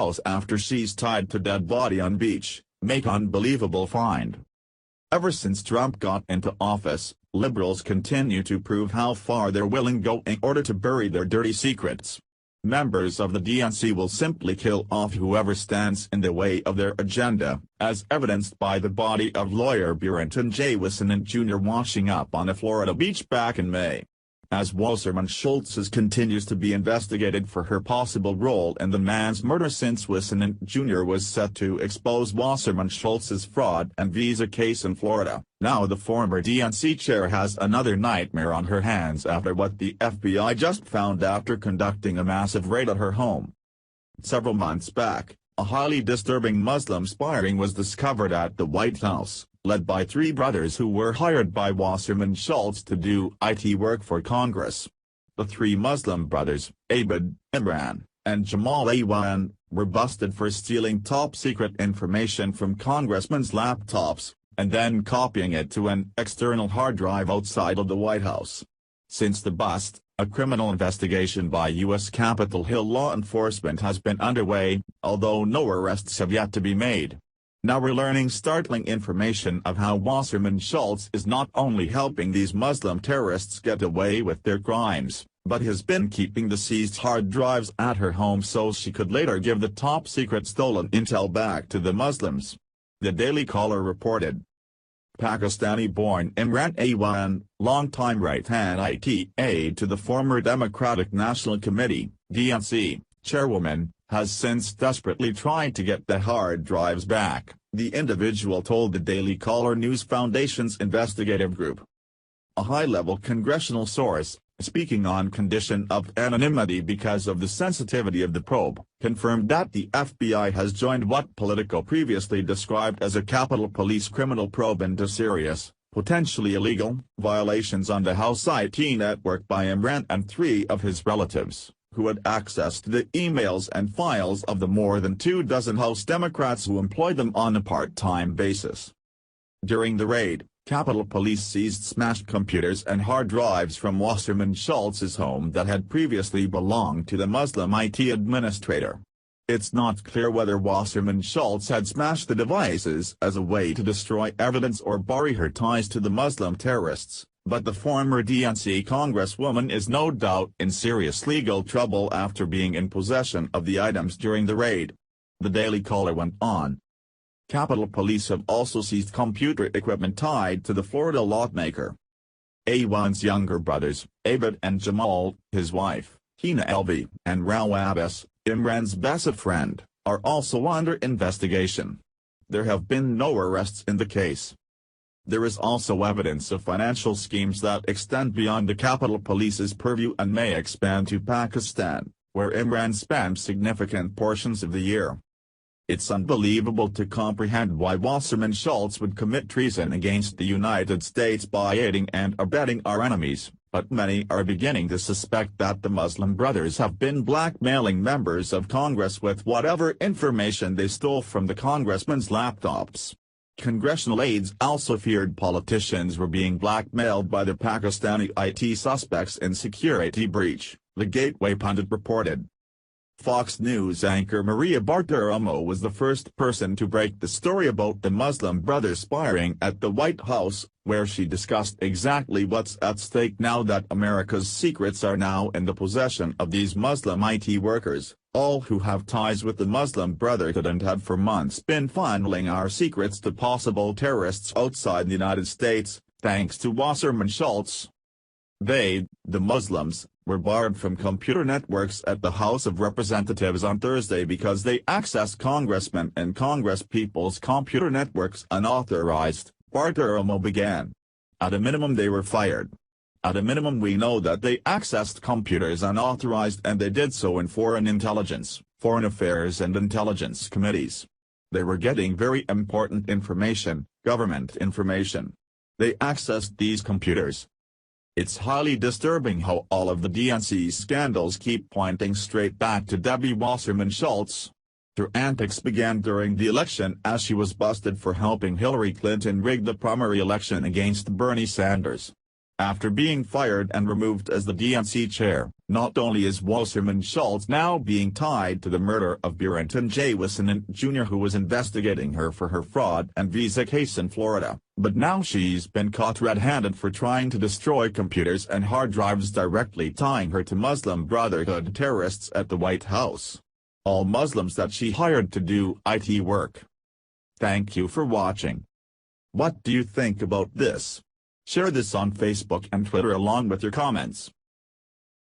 house after she's tied to dead body on beach, make unbelievable find. Ever since Trump got into office, liberals continue to prove how far they're willing to go in order to bury their dirty secrets. Members of the DNC will simply kill off whoever stands in the way of their agenda, as evidenced by the body of lawyer Barrington J. Wasserman Jr. washing up on a Florida beach back in May. As Wasserman Schultz continues to be investigated for her possible role in the man's murder since Wasserman Jr. was set to expose Wasserman Schultz's fraud and visa case in Florida. Now the former DNC chair has another nightmare on her hands after what the FBI just found after conducting a massive raid at her home. Several months back, a highly disturbing Muslim spying was discovered at the White House, led by three brothers who were hired by Wasserman Schultz to do IT work for Congress. The three Muslim brothers, Abed, Imran, and Jamal Awan, were busted for stealing top-secret information from congressmen's laptops, and then copying it to an external hard drive outside of the White House. Since the bust, a criminal investigation by U.S. Capitol Hill law enforcement has been underway, although no arrests have yet to be made. Now we're learning startling information of how Wasserman Schultz is not only helping these Muslim terrorists get away with their crimes, but has been keeping the seized hard drives at her home so she could later give the top-secret stolen intel back to the Muslims. The Daily Caller reported. Pakistani-born Imran Awan, longtime right-hand IT aide to the former Democratic National Committee (DNC) chairwoman, has since desperately tried to get the hard drives back, the individual told the Daily Caller News Foundation's investigative group. A high-level congressional source, speaking on condition of anonymity because of the sensitivity of the probe, confirmed that the FBI has joined what Politico previously described as a Capitol Police criminal probe into serious, potentially illegal, violations on the House IT network by Imran and three of his relatives, who had access to the emails and files of the more than 24 House Democrats who employed them on a part-time basis. During the raid, Capitol Police seized smashed computers and hard drives from Wasserman Schultz's home that had previously belonged to the Muslim IT administrator. It's not clear whether Wasserman Schultz had smashed the devices as a way to destroy evidence or bury her ties to the Muslim terrorists, but the former DNC congresswoman is no doubt in serious legal trouble after being in possession of the items during the raid. The Daily Caller went on. Capitol Police have also seized computer equipment tied to the Florida lawmaker. Awan's younger brothers, Abed and Jamal, his wife, Hina Elvi, and Rao Abbas, Imran's best friend, are also under investigation. There have been no arrests in the case. There is also evidence of financial schemes that extend beyond the Capitol Police's purview and may expand to Pakistan, where Imran spent significant portions of the year. It's unbelievable to comprehend why Wasserman Schultz would commit treason against the United States by aiding and abetting our enemies, but many are beginning to suspect that the Muslim brothers have been blackmailing members of Congress with whatever information they stole from the congressmen's laptops. Congressional aides also feared politicians were being blackmailed by the Pakistani IT suspects in security breach, the Gateway pundit reported. Fox News anchor Maria Bartiromo was the first person to break the story about the Muslim brothers spying at the White House, where she discussed exactly what's at stake now that America's secrets are now in the possession of these Muslim IT workers, all who have ties with the Muslim Brotherhood and had for months been funneling our secrets to possible terrorists outside the United States, thanks to Wasserman Schultz. They, the Muslims, were barred from computer networks at the House of Representatives on Thursday because they accessed congressmen and congresspeople's computer networks unauthorized, Bartiromo began. At a minimum they were fired. At a minimum we know that they accessed computers unauthorized and they did so in foreign intelligence, foreign affairs and intelligence committees. They were getting very important information, government information. They accessed these computers. It's highly disturbing how all of the DNC's scandals keep pointing straight back to Debbie Wasserman Schultz. Her antics began during the election as she was busted for helping Hillary Clinton rig the primary election against Bernie Sanders. After being fired and removed as the DNC chair, Not only is Wasserman Schultz now being tied to the murder of Barrington J. Wasserman Jr., who was investigating her for her fraud and visa case in Florida, but now she's been caught red-handed for trying to destroy computers and hard drives directly tying her to Muslim Brotherhood terrorists at the White House. All Muslims that she hired to do IT work. Thank you for watching. What do you think about this? Share this on Facebook and Twitter along with your comments.